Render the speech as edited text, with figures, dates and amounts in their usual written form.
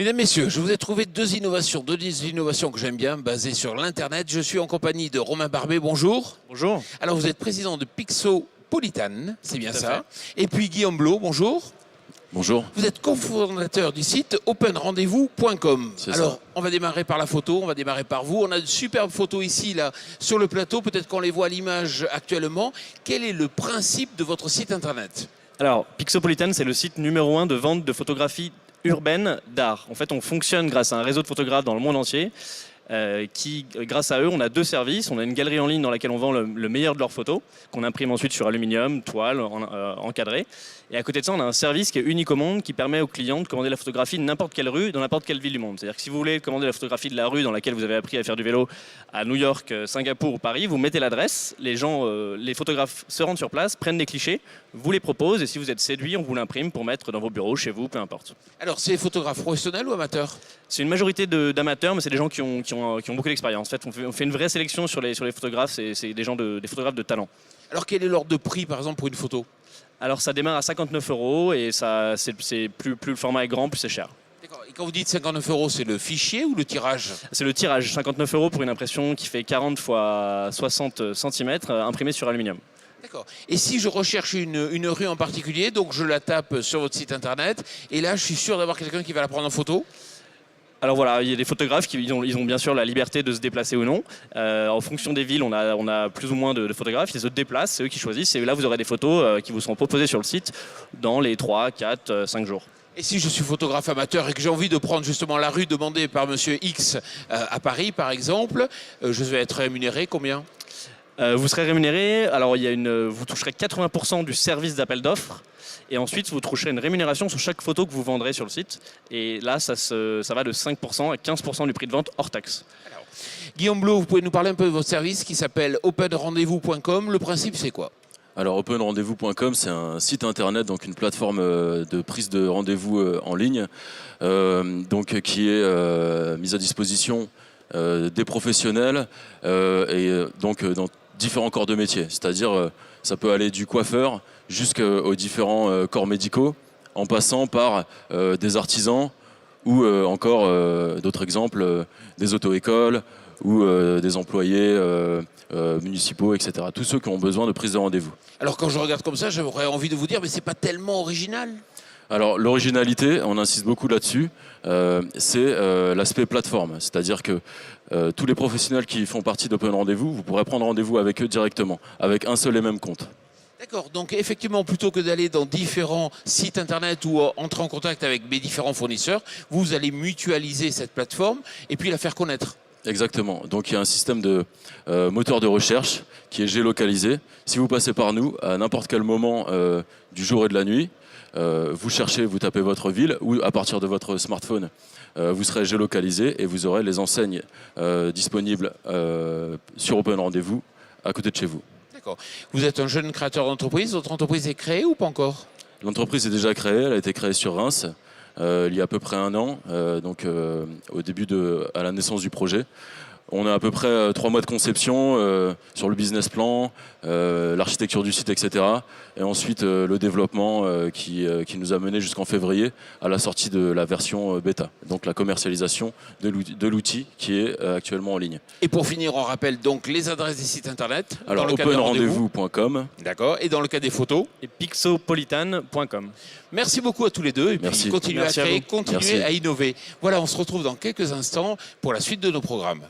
Mesdames, Messieurs, je vous ai trouvé deux innovations que j'aime bien, basées sur l'Internet. Je suis en compagnie de Romain Barbet, bonjour. Bonjour. Alors, vous êtes président de Pixopolitan, c'est bien ça. Fait. Et puis Guillaume Blot, bonjour. Bonjour. Vous êtes cofondateur du site openrendezvous.com. Alors, ça. on va démarrer par la photo, on va démarrer par vous. On a de superbes photos ici, là, sur le plateau. Peut-être qu'on les voit à l'image actuellement. Quel est le principe de votre site Internet ? Alors, Pixopolitan, c'est le site numéro 1 de vente de photographie urbaine d'art. En fait, on fonctionne grâce à un réseau de photographes dans le monde entier. Grâce à eux, on a deux services. On a une galerie en ligne dans laquelle on vend le meilleur de leurs photos, qu'on imprime ensuite sur aluminium, toile, encadré. Et à côté de ça, on a un service qui est unique au monde, qui permet aux clients de commander la photographie de n'importe quelle rue, dans n'importe quelle ville du monde. C'est-à-dire que si vous voulez commander la photographie de la rue dans laquelle vous avez appris à faire du vélo à New York, Singapour ou Paris, vous mettez l'adresse, les photographes se rendent sur place, prennent des clichés, vous les proposent, et si vous êtes séduit, on vous l'imprime pour mettre dans vos bureaux, chez vous, peu importe. Alors, c'est photographes professionnels ou amateurs ? C'est une majorité d'amateurs, mais c'est des gens qui ont beaucoup d'expérience. En fait, on fait une vraie sélection sur les photographes, c'est des photographes de talent. Alors, quel est l'ordre de prix, par exemple, pour une photo ? Alors ça démarre à 59 € et plus le format est grand, plus c'est cher. D'accord. Et quand vous dites 59 €, c'est le fichier ou le tirage ? C'est le tirage, 59 € pour une impression qui fait 40 x 60 cm, imprimée sur aluminium. D'accord. Et si je recherche une rue en particulier, donc je la tape sur votre site internet, et là je suis sûr d'avoir quelqu'un qui va la prendre en photo ? Alors voilà, il y a des photographes qui ils ont bien sûr la liberté de se déplacer ou non. En fonction des villes, on a plus ou moins de photographes. Ils se déplacent, c'est eux qui choisissent. Et là, vous aurez des photos qui vous seront proposées sur le site dans les 3, 4, 5 jours. Et si je suis photographe amateur et que j'ai envie de prendre justement la rue demandée par Monsieur X à Paris, par exemple, je vais être rémunéré combien ? Vous serez rémunéré, alors vous toucherez 80% du service d'appel d'offres. Et ensuite, vous toucherez une rémunération sur chaque photo que vous vendrez sur le site. Et là, ça va de 5% à 15% du prix de vente hors taxe. Alors, Guillaume Blot, vous pouvez nous parler un peu de votre service qui s'appelle openrendezvous.com. Le principe, c'est quoi ? Alors openrendezvous.com, c'est un site internet, donc une plateforme de prise de rendez-vous en ligne, qui est mise à disposition des professionnels et donc dans différents corps de métier. C'est-à-dire, ça peut aller du coiffeur jusqu'aux différents corps médicaux, en passant par des artisans ou encore d'autres exemples, des auto-écoles ou des employés municipaux, etc. Tous ceux qui ont besoin de prise de rendez-vous. Alors quand je regarde comme ça, j'aurais envie de vous dire, mais c'est pas tellement original. Alors l'originalité, on insiste beaucoup là-dessus, c'est l'aspect plateforme. C'est-à-dire que tous les professionnels qui font partie d'Open Rendez-vous, vous pourrez prendre rendez-vous avec eux directement, avec un seul et même compte. D'accord, donc effectivement, plutôt que d'aller dans différents sites internet ou entrer en contact avec mes différents fournisseurs, vous allez mutualiser cette plateforme et puis la faire connaître. Exactement, donc il y a un système de moteur de recherche qui est géolocalisé. Si vous passez par nous, à n'importe quel moment du jour et de la nuit, vous cherchez, vous tapez votre ville ou à partir de votre smartphone, vous serez géolocalisé et vous aurez les enseignes disponibles sur Open Rendez-vous à côté de chez vous. D'accord. Vous êtes un jeune créateur d'entreprise. Votre entreprise est créée ou pas encore ? L'entreprise est déjà créée, elle a été créée sur Reims il y a à peu près un an, à la naissance du projet. On a à peu près 3 mois de conception sur le business plan, l'architecture du site, etc. Et ensuite le développement qui nous a mené jusqu'en février à la sortie de la version bêta, donc la commercialisation de l'outil qui est actuellement en ligne. Et pour finir, on rappelle donc les adresses des sites internet. Alors openrendezvous.com. D'accord. Et dans le cas des photos. Et pixopolitan.com. Merci beaucoup à tous les deux. Et Merci. puis continuez Merci à à créer, vous. continuez Merci. à innover. Voilà, on se retrouve dans quelques instants pour la suite de nos programmes.